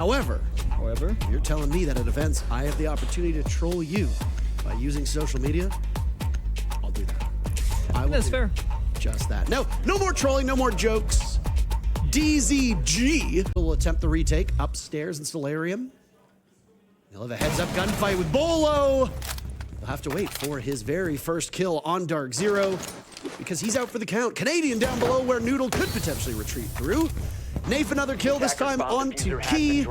However, you're telling me that at events, I have the opportunity to troll you by using social media. I'll do that. That's fair. Just that. No more trolling, no more jokes. DZG will attempt the retake upstairs in Solarium. He'll have a heads-up gunfight with Bolo. He'll have to wait for his very first kill on Dark Zero because he's out for the count. Canadian down below where Noodle could potentially retreat through. Nafe another kill, this time onto Key.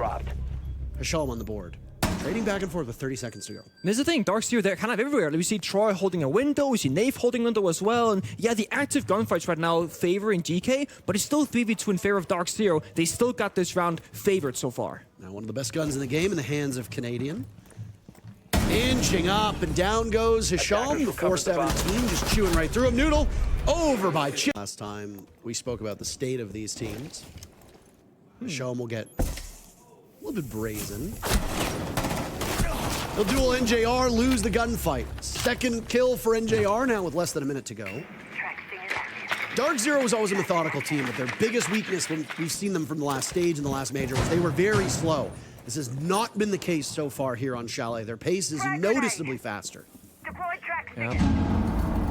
Hasham on the board. Trading back and forth with 30 seconds to go. This is the thing, Dark Zero, they're kind of everywhere. We see Troy holding a window, we see Nafe holding a window as well, and yeah, the active gunfights right now favoring Geekay, but it's still 3v2 in favor of Dark Zero. They still got this round favored so far. Now one of the best guns in the game in the hands of Canadian. Inching up and down goes Hisham, the 417, just chewing right through him. Noodle over by Chip. Last time we spoke about the state of these teams. Hisham will get a little bit brazen. He'll duel NJR, lose the gunfight. Second kill for NJR now with less than a minute to go. Dark Zero was always a methodical team, but their biggest weakness when we've seen them from the last stage and the last major was they were very slow. This has not been the case so far here on Chalet. Their pace is noticeably faster. Yeah.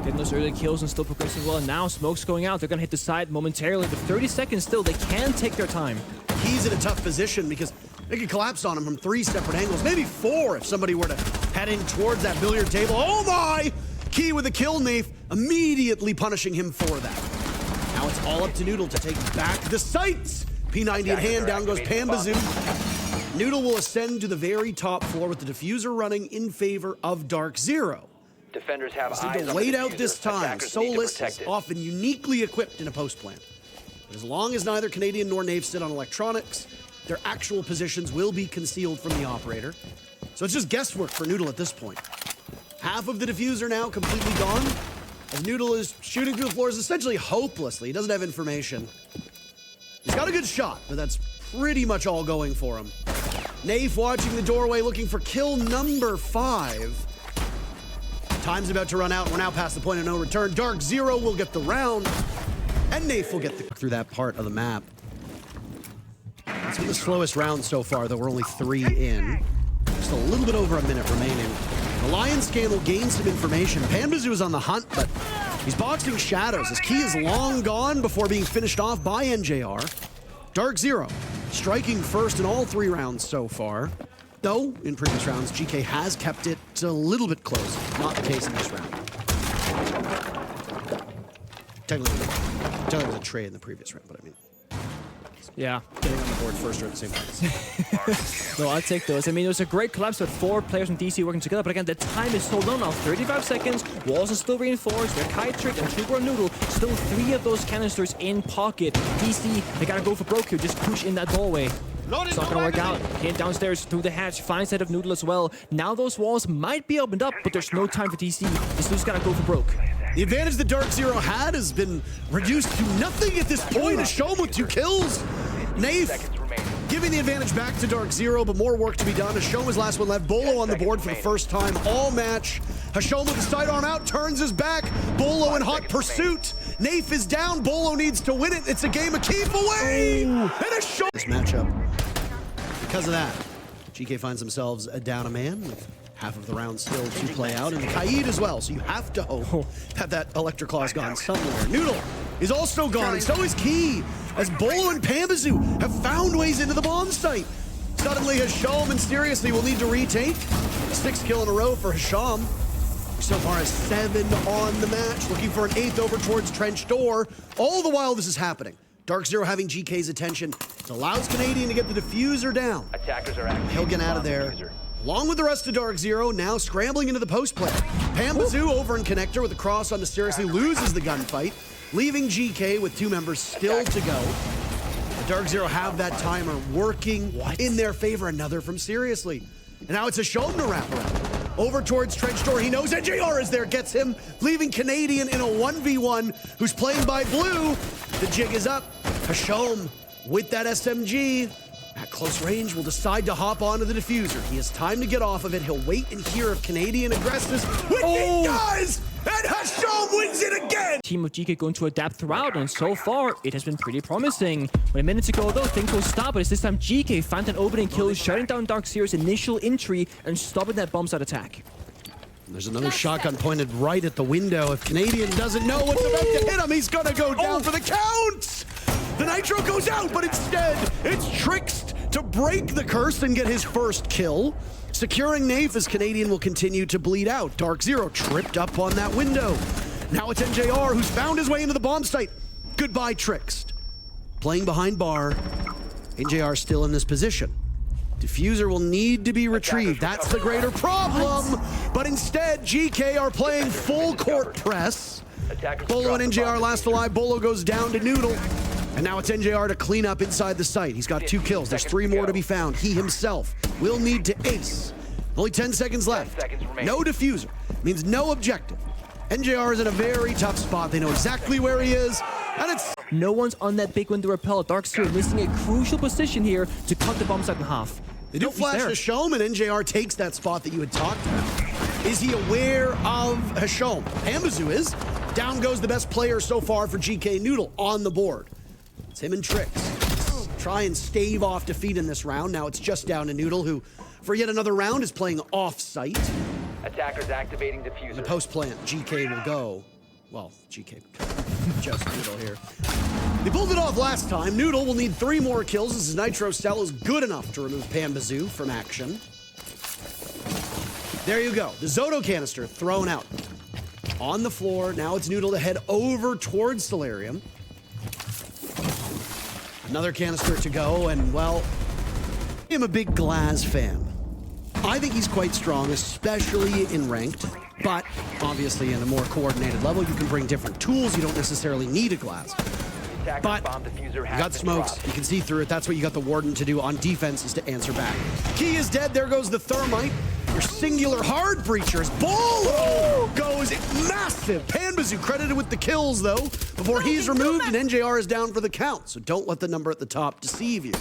Getting those early kills and still progressing well. And now smoke's going out. They're going to hit the side momentarily, but 30 seconds still. They can take their time. He's in a tough position because they could collapse on him from 3 separate angles, maybe 4 if somebody were to head in towards that billiard table. Oh my! Key with a kill, Nafe, immediately punishing him for that. Now it's all up to Noodle to take back the sights. P90 in hand, down goes Pambazoo. Noodle will ascend to the very top floor with the diffuser running in favor of Dark Zero. Defenders have eyes on the delayed diffuser. out this time. Solus is often uniquely equipped in a post plant. But as long as neither Canadian nor Nafe sit on electronics, their actual positions will be concealed from the operator. So it's just guesswork for Noodle at this point. Half of the diffuser now completely gone, as Noodle is shooting through the floors essentially hopelessly. He doesn't have information. He's got a good shot, but that's pretty much all going for him. Nafe watching the doorway, looking for kill number 5. Time's about to run out. We're now past the point of no return. Dark Zero will get the round, and Nafe will get through that part of the map. It's been the slowest round so far, though we're only 3 in. Just a little bit over a minute remaining. The Lion scan will gain some information. Pambazoo is on the hunt, but he's boxing shadows. His key is long gone before being finished off by NJR. Dark Zero striking first in all 3 rounds so far. Though, in previous rounds, Geekay has kept it a little bit close. Not the case in this round. Technically, it was a trade in the previous round, but I mean... Yeah. Getting on the board first or at the same time. No, I'll take those. I mean, it was a great collapse with 4 players from DC working together, but again, the time is so low now. 35 seconds, walls are still reinforced, they're Kite Trick and Trooper and Noodle. Still 3 of those canisters in pocket. DC, they gotta go for broke here, just push in that doorway. It's not gonna work out. Hit downstairs through the hatch, finds head of Noodle as well. Now those walls might be opened up, but there's no time for DC. They just gotta go for broke. The advantage that Dark Zero had has been reduced to nothing at this point. Hasham with 2 kills. Nafe giving the advantage back to Dark Zero, but more work to be done. Hasham was last one left. Bolo on the board for the first time all match. Hasham with the sidearm out, turns his back. Bolo in hot pursuit. Nafe is down. Bolo needs to win it. It's a game of keep away. And Hasham. This matchup. Because of that, Geekay finds themselves down a man with half of the round still to play out, and Kaid as well, so you have to hope that Electric Claw's gone somewhere. Noodle is also gone, and so is Key, as Bolo and Pambazoo have found ways into the bomb site. Suddenly, Hasham mysteriously will need to retake. 6 kill in a row for Hasham. So far as 7 on the match, looking for an 8th over towards Trench Door. All the while this is happening, Dark Zero having GK's attention. It allows Canadian to get the diffuser down. Attackers are active. He'll get out of there. Along with the rest of Dark Zero, now scrambling into the post play. Pambazoo over in Connector with a cross on mysteriously loses the gunfight, leaving Geekay with 2 members still to go. The Dark Zero have that timer working in their favor. Another from Seriously. And now it's a Hasham to wrap around. Over towards Trench Door. He knows NJR is there, gets him, leaving Canadian in a 1v1 who's playing by blue. The jig is up. Hasham with that SMG. At close range, will decide to hop onto the diffuser. He has time to get off of it. He'll wait and hear if Canadian aggresses, which he does! And Hasham wins it again! Team of Geekay going to adapt throughout, and so far, it has been pretty promising. When a minute ago, though, things will stop, but it's this time Geekay found an opening kill, shutting down Dark Zero's initial entry and stopping that bomb site attack. There's another shotgun pointed right at the window. If Canadian doesn't know what's about to hit him, he's gonna go down for the count! The Nitro goes out, but instead, it's Trickst to break the curse and get his first kill. Securing Nafe as Canadian will continue to bleed out. Dark Zero tripped up on that window. Now it's NJR who's found his way into the bomb site. Goodbye, Trickst. Playing behind bar, NJR still in this position. Diffuser will need to be retrieved. That's the greater problem. But instead, Geekay are playing full court press. Bolo and NJR last alive. Bolo goes down to Noodle. And now it's NJR to clean up inside the site. He's got 2 kills. There's 3 more to be found. He himself will need to ace. Only 10 seconds left. No diffuser. Means no objective. NJR is in a very tough spot. They know exactly where he is. And it's... No one's on that big window repel. Dark Zero missing a crucial position here to cut the bomb site in half. They do flash Hashom, and NJR takes that spot that you had talked about. Is he aware of Hashom? Ambazu is. Down goes the best player so far for GK Noodle on the board. It's him and Tricks. Try and stave off defeat in this round. Now it's just down to Noodle, who, for yet another round, is playing off-site. Attackers activating diffuser. The post plant, GK will go. Well, GK, just Noodle here. They pulled it off last time. Noodle will need 3 more kills as his Nitro cell is good enough to remove Pambazoo from action. There you go. The Zoto canister thrown out. On the floor, now it's Noodle to head over towards Solarium. Another canister to go, and well, I'm a big Glaz fan. I think he's quite strong, especially in ranked, but obviously in a more coordinated level, you can bring different tools. You don't necessarily need a Glaz. But you got smokes, you can see through it. That's what you got the Warden to do on defense, is to answer back. Key is dead, there goes the Thermite. Your singular hard breachers. Bolo goes massive. Pambazoo credited with the kills, though, before he's removed, and NJR is down for the count. So don't let the number at the top deceive you.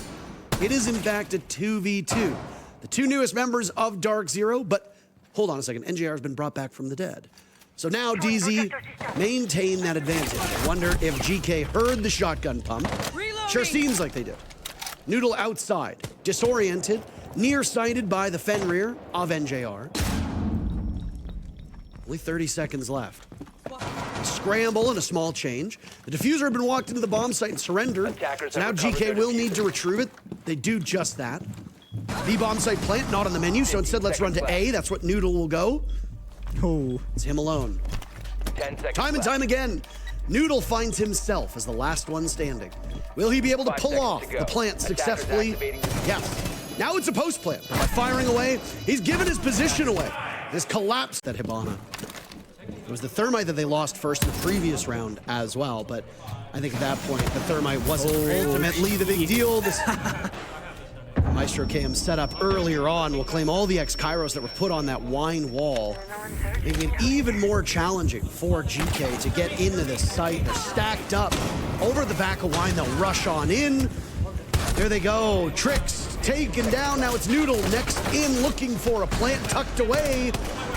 It is, in fact, a 2v2. The 2 newest members of Dark Zero, but hold on a second. NJR has been brought back from the dead. So now DZ maintain that advantage. I wonder if GK heard the shotgun pump. Sure seems like they did. Noodle outside, disoriented, nearsighted by the Fenrir of NJR. Only 30 seconds left. A scramble and a small change. The diffuser had been walked into the bomb site and surrendered. So now GK will need to retrieve it. They do just that. The bomb site plant not on the menu, so instead let's run to A. That's what Noodle will go. Oh, it's him alone. 10 seconds Time and time again, Noodle finds himself as the last one standing. Will he be able to pull off the plant successfully? Yes. Now it's a post plant. By firing away, he's given his position away. This collapse that Hibana. It was the Thermite that they lost first in the previous round as well, but I think at that point, the Thermite wasn't ultimately the big deal. This Maestro KM set up earlier on will claim all the X-Kairos that were put on that wine wall, making it even more challenging for GK to get into this site. They're stacked up over the back of wine. They'll rush on in. There they go. Tricks taken down. Now it's Noodle next in, looking for a plant tucked away.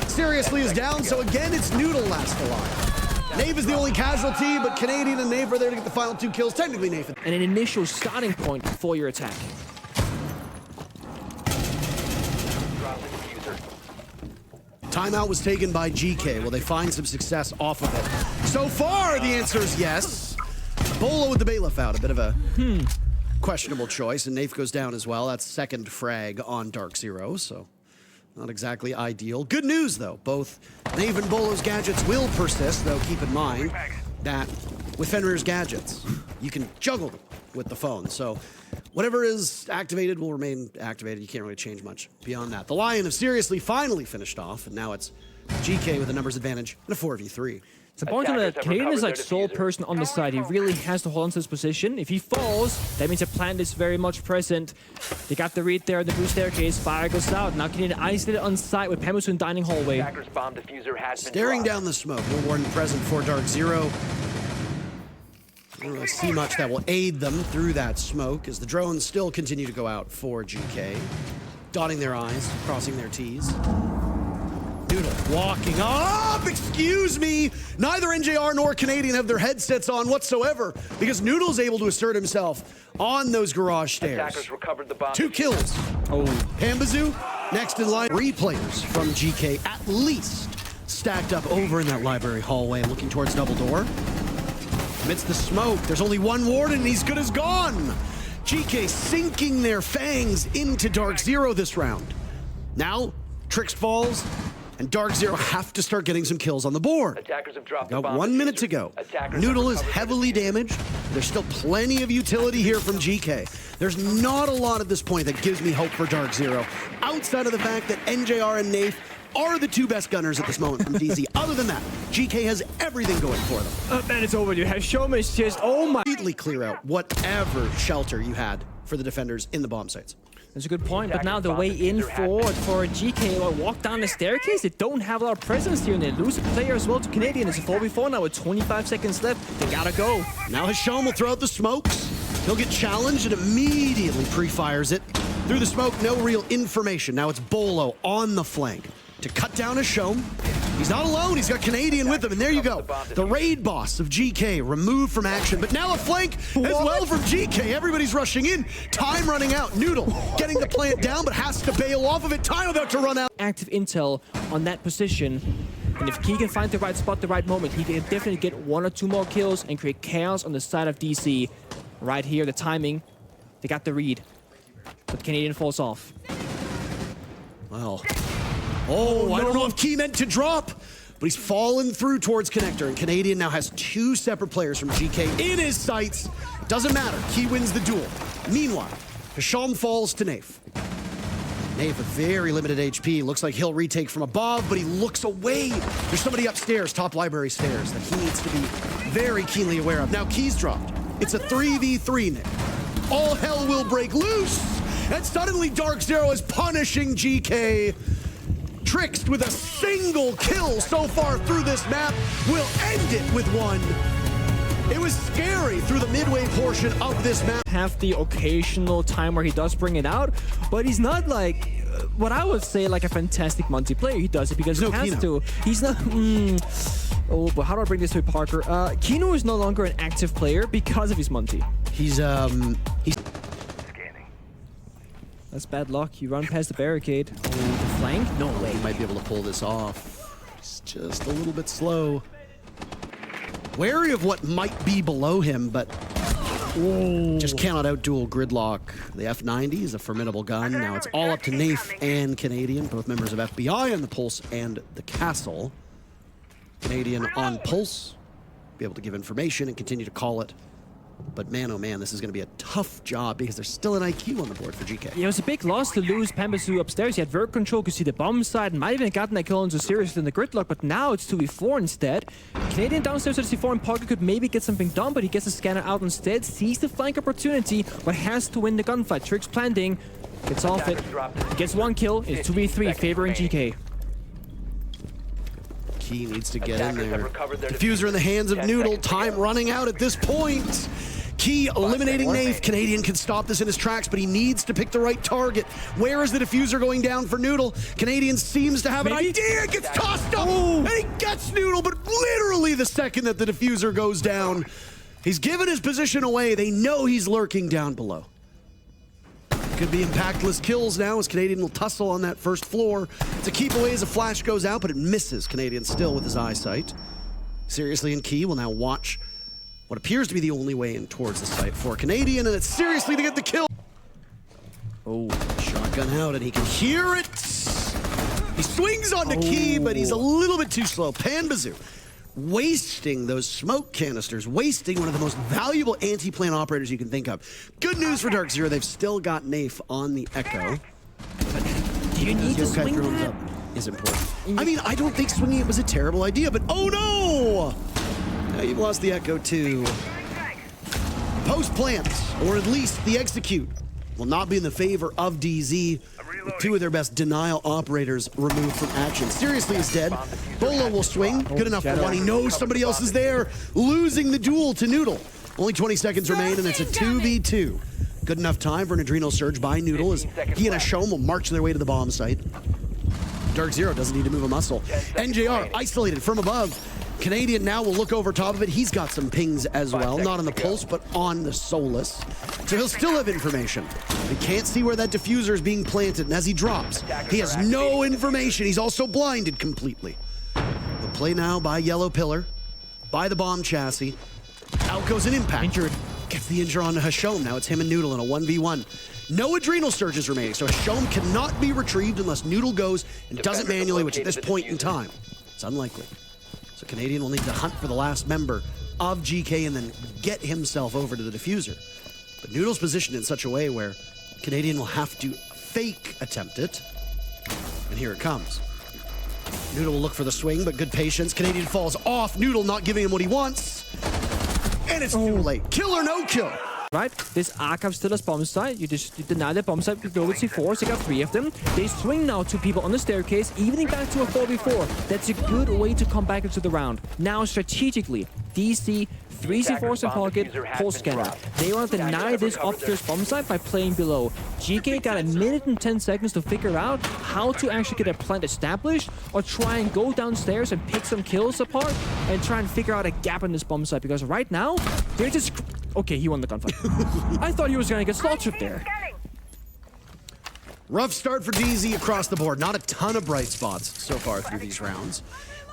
Seriously is down, so again, it's Noodle last alive. Nave is the only casualty, but Canadian and Nave are there to get the final 2 kills. Technically, Nave. And an initial starting point for your attack. Timeout was taken by GK. Will they find some success off of it? So far, the answer is yes. Bolo with the bailiff out. A bit of a questionable choice, and Nafe goes down as well. That's second frag on Dark Zero, so not exactly ideal. Good news, though. Both Nafe and Bolo's gadgets will persist, though keep in mind that with Fenrir's gadgets, you can juggle them with the phone. So whatever is activated will remain activated. You can't really change much beyond that. The Lion have seriously finally finished off, and now it's GK with a numbers advantage and a 4v3. It's important that Canadian is like sole person on the side. He really has to hold on to his position. If he falls, that means the plant is very much present. They got the read there on the blue staircase. Fire goes out. Now Canadian isolated on site with Pemasun dining hallway. Attackers bomb diffuser has been Staring dropped. down the smoke. No Warden present for Dark Zero. I don't really see much that will aid them through that smoke as the drones still continue to go out for GK. Dotting their I's, crossing their T's. Noodle walking up, excuse me. Neither NJR nor Canadian have their headsets on whatsoever because Noodle's able to assert himself on those garage stairs. Attackers recovered the bomb. 2 kills. Oh, Pambazoo next in line. 3 players from GK at least stacked up over in that library hallway looking towards double door. Amidst the smoke, there's only one warden and he's good as gone. GK sinking their fangs into Dark Zero this round. Now, Trix falls, and Dark Zero have to start getting some kills on the board. Attackers have dropped the Got bomb 1 minute to diffuser. go. Attackers Noodle have is recovered heavily the diffuser. damaged. There's still plenty of utility here from GK. There's not a lot at this point that gives me hope for Dark Zero, outside of the fact that NJR and Nafe are the 2 best gunners at this moment from DZ. Other than that, GK has everything going for them. Man, it's over. You have Shoma is just, oh my. Completely clear out whatever shelter you had for the defenders in the bomb sites. That's a good point, but now the way in forward for GK or walk down the staircase, they don't have a lot of presence here, and they lose a player as well to Canadian. It's a 4v4 now with 25 seconds left. They gotta go. Now Hisham will throw out the smokes. He'll get challenged and immediately pre-fires it. Through the smoke, no real information. Now it's Bolo on the flank to cut down Hisham. He's not alone, he's got Canadian with him, and there you go. The raid boss of GK removed from action, but now a flank as well from GK. Everybody's rushing in. Time running out. Noodle getting the plant down, but has to bail off of it. Time about to run out. Active intel on that position. And if Key can find the right spot, the right moment, he can definitely get 1 or 2 more kills and create chaos on the side of DC. Right here, the timing. They got the read. But Canadian falls off. Well. Oh, I don't know if Key meant to drop, but he's fallen through towards Connector, and Canadian now has 2 separate players from GK in his sights. Doesn't matter, Key wins the duel. Meanwhile, Hisham falls to Nafe. Nafe with very limited HP. Looks like he'll retake from above, but he looks away. There's somebody upstairs, top library stairs, that he needs to be very keenly aware of. Now Key's dropped. It's a 3v3, Nick. All hell will break loose, and suddenly Dark Zero is punishing GK. Trixed with a single kill so far through this map, will end it with 1. It was scary through the midway portion of this map. Have the occasional time where he does bring it out, but he's not like what I would say like a fantastic multiplayer. He does it because he has to. He's not. Oh, but how do I bring this to Parker? Kino is no longer an active player because of his multi. He's That's bad luck. You run past the barricade. Oh, the flank? No way. He might be able to pull this off. He's just a little bit slow. Wary of what might be below him, but just cannot outduel Gridlock. The F90 is a formidable gun. Now it's all up to Nafe and Canadian, both members of FBI on the Pulse and the Castle. Canadian on Pulse, be able to give information and continue to call it. But man, oh man, this is going to be a tough job because there's still an IQ on the board for GK. Yeah, it was a big loss to lose Pambazoo upstairs. He had vert control, could see the bomb side, and might even have gotten that kill into serious in the gridlock, but now it's 2v4 instead. Canadian downstairs at C4 and Parker could maybe get something done, but he gets the scanner out instead, sees the flank opportunity, but has to win the gunfight. Trix planting, gets off it, gets 1 kill, it's 2v3 favoring GK. Key needs to get in there. Diffuser in the hands of Noodle, time running out at this point. Key eliminating Nafe. Canadian can stop this in his tracks, but he needs to pick the right target. Where is the diffuser going down for Noodle? Canadian seems to have an idea, gets tossed up, and he gets Noodle, but literally the second that the diffuser goes down, he's given his position away. They know he's lurking down below. Could be impactless kills now as Canadian will tussle on that first floor. It's a keep away as a flash goes out, but it misses Canadian still with his eyesight. Seriously and Key will now watch what appears to be the only way in towards the site for Canadian, and it's Seriously to get the kill. Oh, shotgun out, and he can hear it. He swings onto Key, but he's a little bit too slow. Pambazoo wasting those smoke canisters, wasting one of the most valuable anti-plant operators you can think of. Good news for Dark Zero, they've still got Nafe on the Echo. Do you need to swing that? Is important. I mean, I don't think swinging it was a terrible idea, but oh no! Now you've lost the Echo too. Post plants, or at least the execute, will not be in the favor of DZ. With 2 of their best denial operators removed from action. Seriously is dead. Bolo will swing. Good enough for 1. He knows somebody else is there. Losing the duel to Noodle. Only 20 seconds remain, and it's a 2v2. Good enough time for an adrenal surge by Noodle as he and Ashom will march their way to the bomb site. Dark Zero doesn't need to move a muscle. NJR isolated from above. Canadian now will look over top of it. He's got some pings as well, not on the Pulse, but on the Solus. So he'll still have information. He can't see where that diffuser is being planted, and as he drops, he has no information. He's also blinded completely. The play now by Yellow Pillar, by the bomb chassis. Out goes an impact. Injured. Gets the injury on Hashom. Now it's him and Noodle in a 1v1. No adrenal surges remaining, so Hashom cannot be retrieved unless Noodle goes and does it manually, which at this point in time, it's unlikely. So Canadian will need to hunt for the last member of Geekay and then get himself over to the diffuser. But Noodle's positioned in such a way where Canadian will have to fake attempt it. And here it comes. Noodle will look for the swing, but good patience. Canadian falls off. Noodle not giving him what he wants. And it's too late. Kill or no kill. Right, this Archive still has bomb site. You deny the bomb site, you go with C4s, you got 3 of them. They swing now 2 people on the staircase, evening back to a 4v4. That's a good way to come back into the round. Now, strategically, DC, 3 C4s in pocket, pulse scanner. They want to deny this upstairs bomb site by playing below. GK got a minute and 10 seconds to figure out how to actually get a plant established, or try and go downstairs and pick some kills apart, and try and figure out a gap in this bomb site, because right now, they're just... Okay, he won the gunfight. I thought he was gonna get slaughtered there. Rough start for DZ across the board. Not a ton of bright spots so far through these rounds.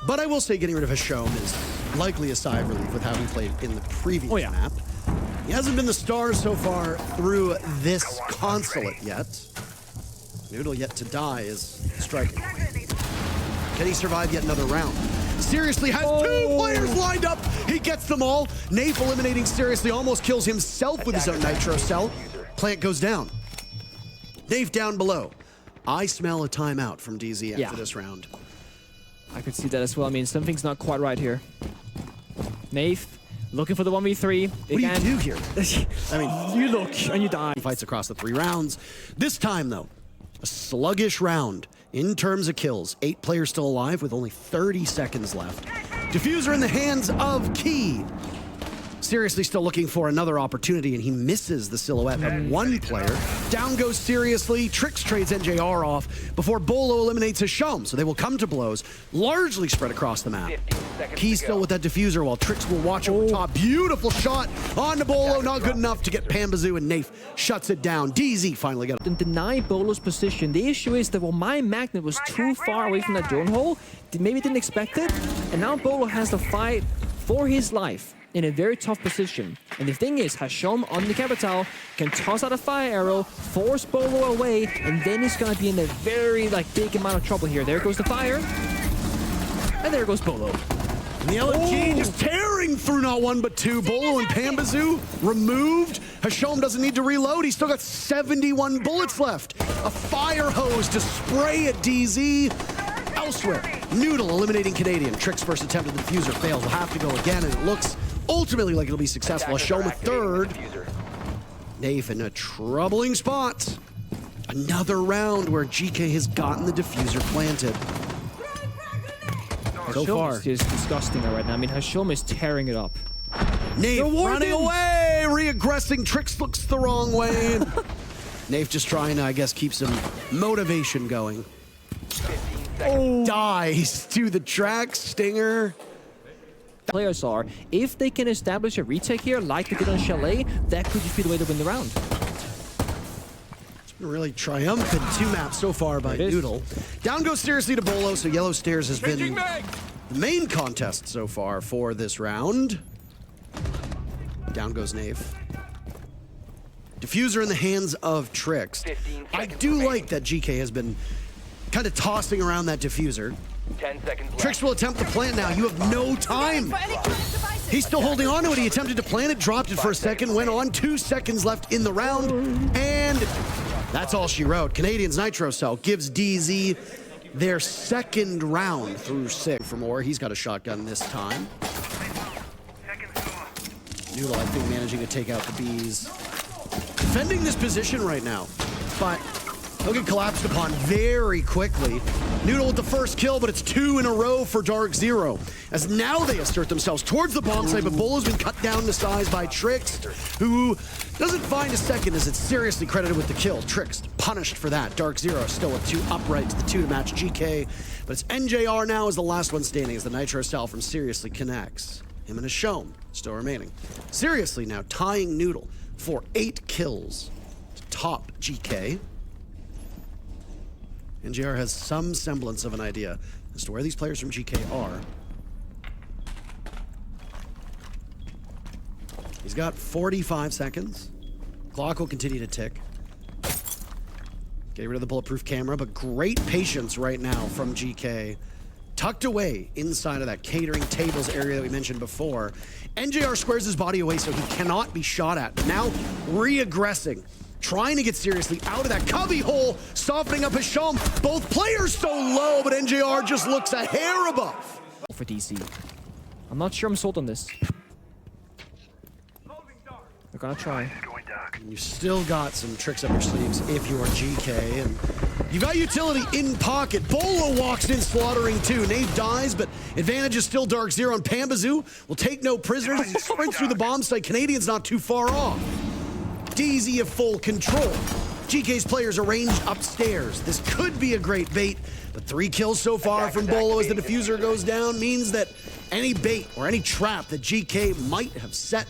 But I will say getting rid of Hashom is likely a sigh of relief with how he played in the previous map. He hasn't been the star so far through this consulate yet. Noodle yet to die is striking. Can he survive yet another round? Seriously has 2 players lined up. He gets them all. Nafe eliminating Seriously, almost kills himself with his own nitro cell. Plant goes down. Nafe down below. I smell a timeout from DZ after this round. I could see that as well. I mean, something's not quite right here. Nafe looking for the 1v3. What do you do here? I mean, you look and you die. Fights across the 3 rounds. This time, though, a sluggish round. In terms of kills, 8 players still alive with only 30 seconds left. Diffuser in the hands of Key. Seriously still looking for another opportunity, and he misses the silhouette of 1 player. Down goes Seriously. Trix trades NJR off before Bolo eliminates Hashom, so they will come to blows, largely spread across the map. Key still with that diffuser while Trix will watch over top. Beautiful shot on to Bolo, not good enough to get Pambazoo, and Nafe shuts it down. DZ finally got it. And deny Bolo's position. The issue is that, well, my magnet was too far away from that drone hole. Maybe didn't expect it, and now Bolo has to fight for his life in a very tough position. And the thing is, Hashom on the Capital can toss out a fire arrow, force Bolo away, and then he's gonna be in a very big amount of trouble here. There goes the fire, and there goes Bolo. And the LMG just tearing through not 1 but 2. Bolo and Pambazoo removed. Hashom doesn't need to reload. He's still got 71 bullets left. A fire hose to spray at DZ. Elsewhere, Noodle eliminating Canadian. Trix first attempt at the diffuser fails. Will have to go again, and it looks ultimately like it'll be successful. Hashom a 3rd. Nafe in a troubling spot. Another round where GK has gotten the diffuser planted. So far, is just disgusting right now. I mean, Hashom is tearing it up. Nafe running away, re-aggressing. Trix looks the wrong way. Nafe just trying to, I guess, keep some motivation going. Dies to the track stinger. Players are, if they can establish a retake here like they did on Chalet, that could just be the way to win the round. It's been a really triumphant 2 maps so far by Noodle. Down goes Seriously to Bolo, so Yellow Stairs has been the main contest so far for this round. Down goes Nafe. Diffuser in the hands of Trix. I do like that GK has been kind of tossing around that diffuser. 10 seconds left. Trix will attempt to plant now. You have no time. He's still holding on to it. He attempted to plant it, dropped it for a second, went on. 2 seconds left in the round, and that's all she wrote. Canadian's Nitro Cell gives DZ their 2nd round through 6 for more. He's got a shotgun this time. Noodle, I think, managing to take out the bees. Defending this position right now, but he'll get collapsed upon very quickly. Noodle with the first kill, but it's 2 in a row for Dark Zero. As now they assert themselves towards the bomb site, but Bolo's been cut down to size by Trix, who Doesn't find a second as it's seriously credited with the kill. Tricked, punished for that. Dark Zero still with 2 upright to the 2 to match GK. But it's NJR now as the last one standing as the Nitro Cell from Seriously connects. Him and Hashom still remaining. Seriously now tying Noodle for 8 kills to top GK. NJR has some semblance of an idea as to where these players from GK are. He's got 45 seconds. Clock will continue to tick. Get rid of the bulletproof camera, but great patience right now from GK. Tucked away inside of that catering tables area that we mentioned before. NJR squares his body away so he cannot be shot at. But now re-aggressing, trying to get Seriously out of that cubby hole, softening up Hashom. Both players so low, but NJR just looks a hair above. For DC. I'm not sure I'm sold on this. We're gonna try. You've still got some tricks up your sleeves if you are GK, and you've got utility in pocket. Bolo walks in, slaughtering 2. Nave dies, but advantage is still Dark Zero, and Pambazoo will take no prisoners as he sprints through the bomb site. Canadian's not too far off. DZ have full control. GK's players arranged upstairs. This could be a great bait, but 3 kills so far from Bolo as the diffuser goes down means that any bait or any trap that GK might have set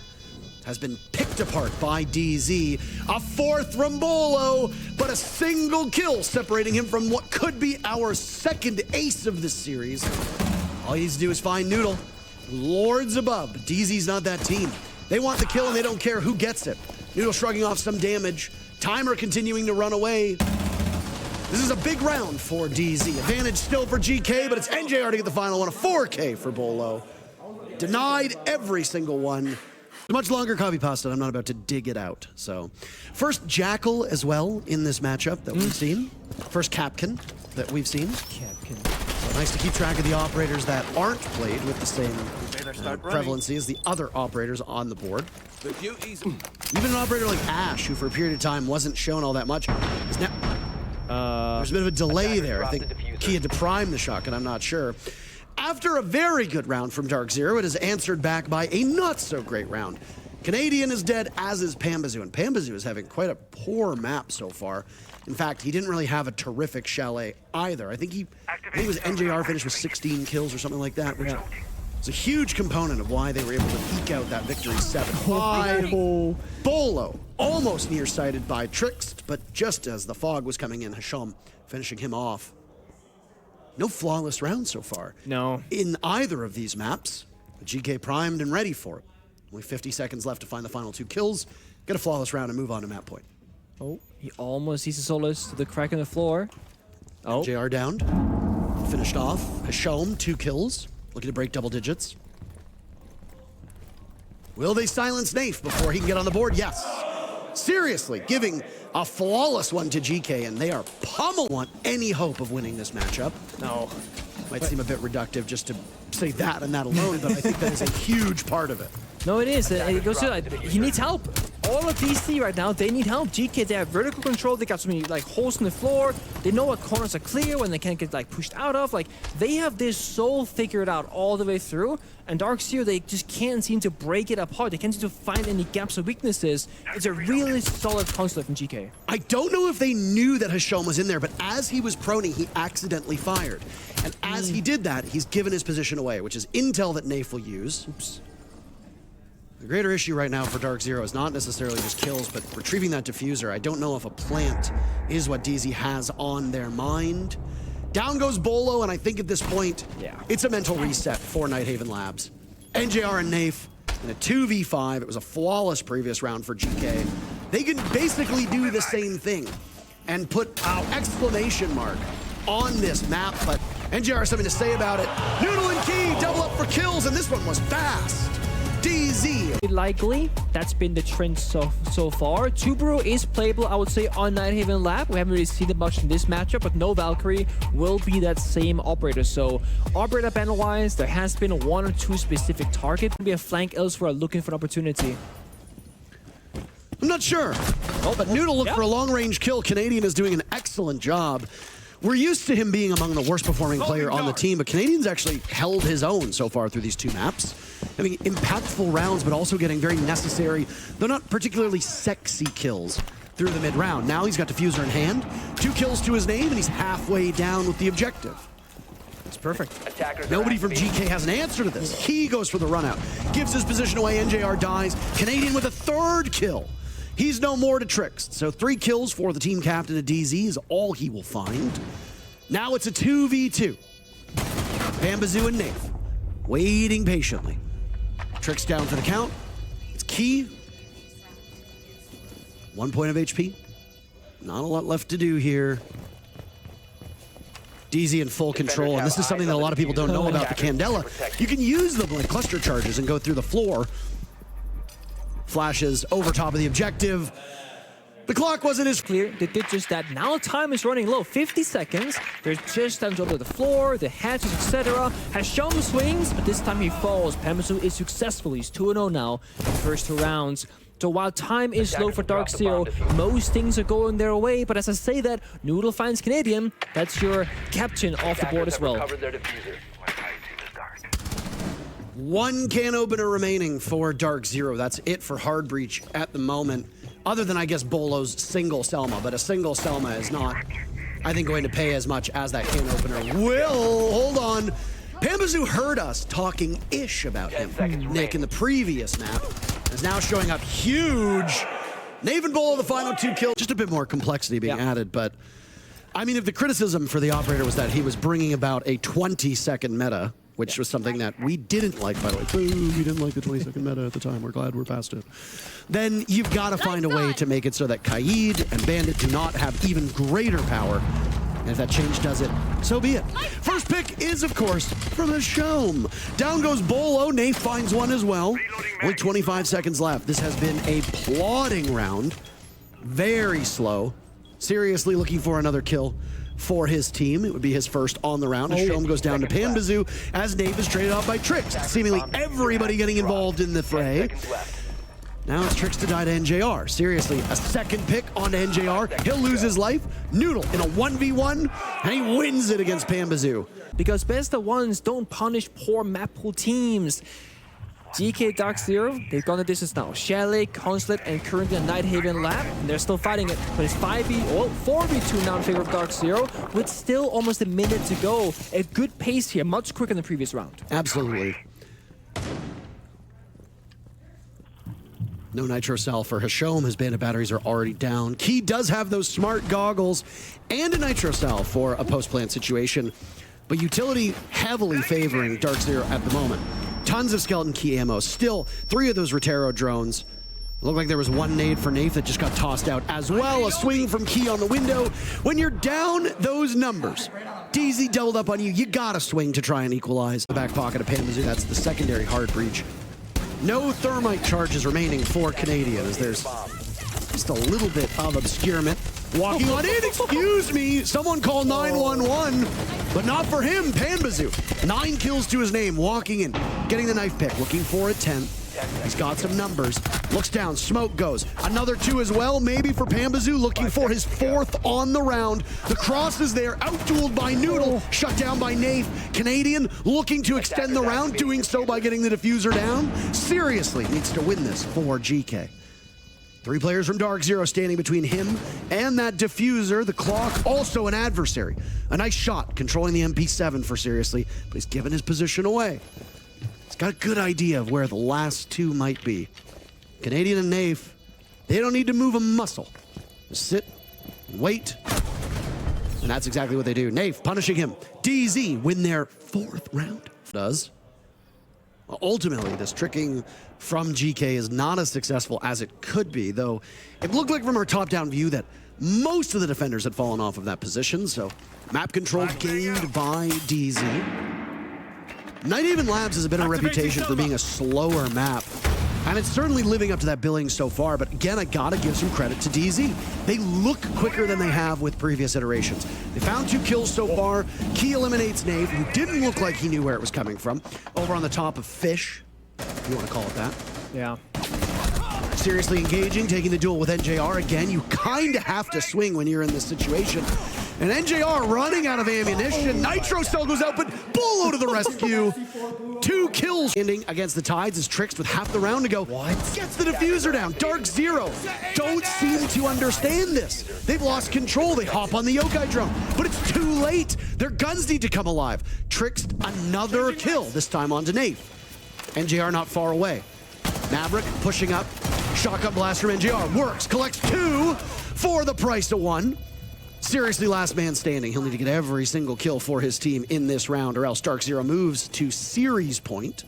has been picked apart by DZ. A 4th from Bolo, but a single kill separating him from what could be our 2nd ace of this series. All he needs to do is find Noodle. Lords above, but DZ's not that team. They want the kill and they don't care who gets it. Noodle shrugging off some damage. Timer continuing to run away. This is a big round for DZ. Advantage still for GK, but it's NJR to get the final one. A 4K for Bolo. Denied every single one. Much longer copy pasta, I'm not about to dig it out. So, first Jackal as well in this matchup that we've seen. First Capkin that we've seen. Capkin. So nice to keep track of the operators that aren't played with the same prevalency as the other operators on the board. Even an operator like Ash, who for a period of time wasn't shown all that much, is now... there's a bit of a delay there. I think he had to prime the shotgun, I'm not sure. After a very good round from Dark Zero, it is answered back by a not-so-great round. Canadian is dead, as is Pambazoo, and Pambazoo is having quite a poor map so far. In fact, he didn't really have a terrific chalet either. I think he was NJR finished with 16 kills or something like that, which is a huge component of why they were able to eke out that victory 7-5. Bolo, almost nearsighted by Tricked, but just as the fog was coming in, Hashom finishing him off. No flawless rounds so far. No. In either of these maps. GK primed and ready for it. Only 50 seconds left to find the final 2 kills. Get a flawless round and move on to map point. Oh, he almost sees the Solus to the crack in the floor. Oh. JR downed. Finished off. Hashom, 2 kills. Looking to break double digits. Will they silence Nafe before he can get on the board? Yes. Seriously, giving a flawless one to GK, and they are pummel. Want any hope of winning this matchup? No. Might seem a bit reductive just to say that and that alone, but I think that is a huge part of it. No, it is. It goes to he needs help. All of DC right now, they need help. GK, they have vertical control. They got so many holes in the floor. They know what corners are clear when they can't get pushed out of. They have this so figured out all the way through. And Dark Zero, they just can't seem to break it apart. They can't seem to find any gaps or weaknesses. It's a really solid concept from GK. I don't know if they knew that Hashom was in there, but as he was proning, he accidentally fired. And as he did that, he's given his position away, which is intel that Nafe will use. Oops. The greater issue right now for Dark Zero is not necessarily just kills, but retrieving that diffuser. I don't know if a plant is what DZ has on their mind. Down goes Bolo, and I think at this point, it's a mental reset for Nighthaven Labs. NJR and Nafe in a 2v5. It was a flawless previous round for GK. They can basically do the same thing and put exclamation mark on this map, but NJR has something to say about it. Noodle and Key double up for kills, and this one was fast. DZ. Likely, that's been the trend so far. Virtus.pro is playable, I would say, on Nighthaven Lab. We haven't really seen it much in this matchup, but no Valkyrie will be that same operator. So, operator panel-wise, there has been 1 or 2 specific targets. Maybe a flank elsewhere looking for an opportunity. I'm not sure. But Noodle looked for a long-range kill. Canadian is doing an excellent job. We're used to him being among the worst performing player on the team, but Canadian's actually held his own so far through these 2 maps. having impactful rounds, but also getting very necessary, though not particularly sexy kills through the mid-round. Now he's got Diffuser in hand, 2 kills to his name, and he's halfway down with the objective. It's perfect. Nobody from GK has an answer to this. He goes for the run out, gives his position away, NJR dies. Canadian with a 3rd kill. He's no more to Tricks. So 3 kills for the team captain at DZ is all he will find. Now it's a 2v2. Bambazoo and Nave waiting patiently. Tricks down for the count. It's Key. 1 point of HP. Not a lot left to do here. DZ in full control, and this is something that a lot of people don't know about the Candela. You can use them like cluster charges and go through the floor. Flashes over top of the objective. The clock wasn't as Clear. They did just that. Now time is running low. 50 seconds. There's just time to over the floor, the hatches, etc. Hasham swings, but this time he falls. Pemazu is successful. He's 2-0 now in the first 2 rounds. So while time is slow for Dark Zero, most things are going their way. But as I say that, Noodle finds Canadian. That's your captain off the board as well. 1 can opener remaining for Dark Zero. That's it for Hard Breach at the moment. Other than, I guess, Bolo's single Selma. But a single Selma is not, I think, going to pay as much as that can opener will. Hold on. Pambazoo heard us talking-ish about him. Nick, in the previous map, is now showing up huge. Nave and Bolo, the final 2 kills. Just a bit more complexity being added, but I mean, if the criticism for the operator was that he was bringing about a 20-second meta, which was something that we didn't like, by the way. Boo, we didn't like the 20-second meta at the time. We're glad we're past it. Then you've got to find a way to make it so that Kaid and Bandit do not have even greater power. And if that change does it, so be it. First pick is, of course, from the Shome. Down goes Bolo. Nate finds one as well. Only 25 seconds left. This has been a plodding round. Very slow. Seriously looking for another kill for his team. It would be his first on the round. Shome goes down to Pambazoo as Nave is traded off by Tricks. Seemingly everybody getting involved in the fray. Now it's Tricks to die to NJR. Seriously, a second pick onto NJR. He'll lose his life. Noodle in a 1v1, and he wins it against Pambazoo. Because best of ones don't punish poor map pool teams. GK Dark Zero, they've gone the distance now. Chalet, Consulate, and currently a Nighthaven Lab, and they're still fighting it. But it's 4v2 now in favor of Dark Zero, with still almost a minute to go. A good pace here, much quicker than the previous round. Absolutely. No Nitro Cell for Hashom. His bandit batteries are already down. Key does have those smart goggles and a Nitro Cell for a post-plant situation, but utility heavily favoring Dark Zero at the moment. Tons of Skeleton Key ammo. Still, 3 of those Rotero drones. Looked like there was 1 nade for Nath that just got tossed out as well. A swing from Key on the window. When you're down those numbers, DZ doubled up on you, you gotta swing to try and equalize. The back pocket of Pambazoo, that's the secondary hard breach. No thermite charges remaining for Canadian, as there's just a little bit of obscurement. Walking on in, excuse me, someone call 911, but not for him, Pambazoo. 9 kills to his name, walking in, getting the knife pick, looking for a 10. He's got some numbers, looks down, smoke goes. Another 2 as well, maybe for Pambazoo, looking for his 4th on the round. The cross is there, out-dueled by Noodle, shut down by Nave. Canadian looking to extend the round, doing so by getting the diffuser down. Seriously needs to win this for GK. 3 players from Dark Zero standing between him and that diffuser. The clock, also an adversary. A nice shot, controlling the MP7 for Seriously, but he's given his position away. He's got a good idea of where the last 2 might be. Canadian and Nave, they don't need to move a muscle. Just sit and wait. And that's exactly what they do. Nave punishing him. DZ win their 4th round. Does. Well, ultimately, this tricking from GK is not as successful as it could be, though it looked like from our top-down view that most of the defenders had fallen off of that position, so map control gained by DZ. Nighthaven Labs has a bit of a reputation for being a slower map, and it's certainly living up to that billing so far, but again, I gotta give some credit to DZ. They look quicker than they have with previous iterations. They found 2 kills so far. Key eliminates Nave, who didn't look like he knew where it was coming from. Over on the top of Fish, if you want to call it that. Yeah. Seriously engaging, taking the duel with NJR. Again, you kind of have to swing when you're in this situation. And NJR running out of ammunition. Nitro Cell goes out, but Bolo to the rescue. 2 kills. Ending against the Tides is Trixed with half the round to go. What? Gets the diffuser down. Dark Zero don't seem to understand this. They've lost control. They hop on the Yokai drone, but it's too late. Their guns need to come alive. Trixed another kill, this time onto Nate. NJR not far away. Maverick pushing up. Shotgun blast from NJR. Works. Collects 2 for the price of 1. Seriously, last man standing. He'll need to get every single kill for his team in this round, or else Dark Zero moves to series point.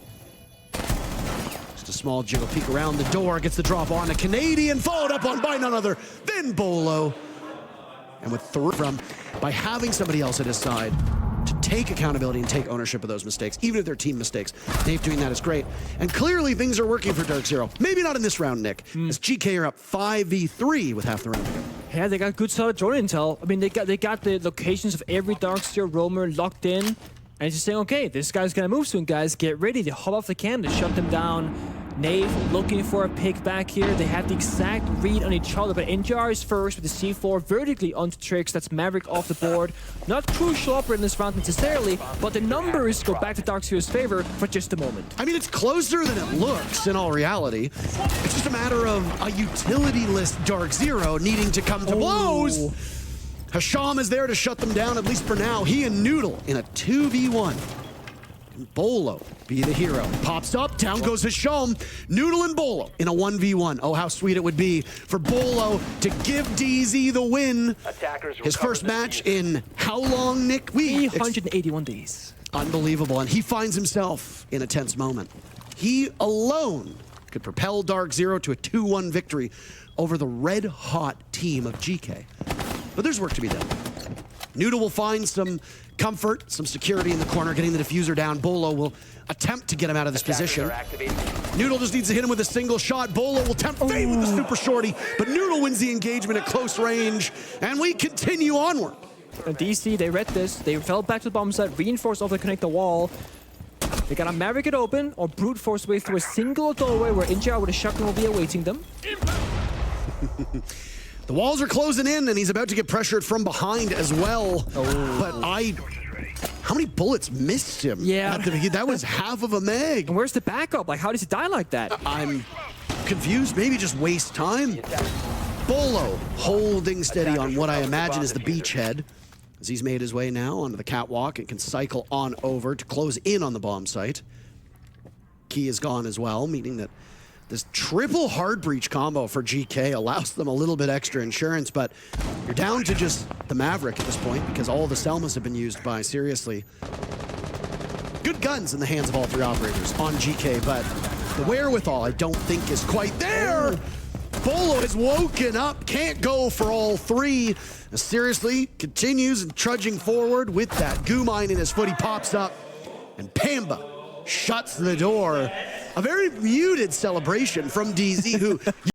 Just a small jiggle peek around the door, gets the drop on a Canadian, followed up on by none other than Bolo. And with by having somebody else at his side to take accountability and take ownership of those mistakes, even if they're team mistakes. Dave doing that is great. And clearly things are working for Dark Zero. Maybe not in this round, Nick, as Geekay are up 5v3 with half the round to go. Yeah, they got good solid drone intel. I mean, they got the locations of every Dark Zero roamer locked in. And it's just saying, okay, this guy's gonna move soon, guys. Get ready. They hop off the can to shut them down. Nave looking for a pick back here. They have the exact read on each other, but NJR is first with the C4 vertically onto Trix. That's Maverick off the board. Not crucial upper in this round necessarily, but the numbers go back to Dark Zero's favor for just a moment. I mean, it's closer than it looks in all reality. It's just a matter of a utility-less Dark Zero needing to come to blows. Hasham is there to shut them down, at least for now. He and Noodle in a 2v1. Bolo be the hero. Pops up, down goes Hasham. Noodle and Bolo in a 1v1. Oh, how sweet it would be for Bolo to give DZ the win. His first match in how long, Nick? 381 days. Unbelievable, and he finds himself in a tense moment. He alone could propel Dark Zero to a 2-1 victory over the red-hot team of Geekay. But there's work to be done. Noodle will find some comfort, some security in the corner, getting the diffuser down. Bolo will attempt to get him out of this position. Noodle just needs to hit him with a single shot. Bolo will tempt fate with the super shorty, but Noodle wins the engagement at close range, and we continue onward. And DC, they read this. They fell back to the bomb site, reinforced over the connector wall. They got a Maverick it open, or brute force way through a single doorway where NJR with a shotgun will be awaiting them. The walls are closing in, and he's about to get pressured from behind as well. But how many bullets missed him? Yeah. That was half of a mag. And where's the backup? Like, how does he die like that? I'm confused. Maybe just waste time. Bolo holding steady on what I imagine is the beachhead, as he's made his way now onto the catwalk and can cycle on over to close in on the bomb site. Key is gone as well, meaning that this triple hard breach combo for Geekay allows them a little bit extra insurance, but you're down to just the Maverick at this point because all the Selmas have been used by, seriously, good guns in the hands of all 3 operators on Geekay, but the wherewithal I don't think is quite there. Bolo has woken up, can't go for all 3. Seriously, continues and trudging forward with that goo mine in his foot. He pops up, and Pamba shuts the door. A very muted celebration from DZ, who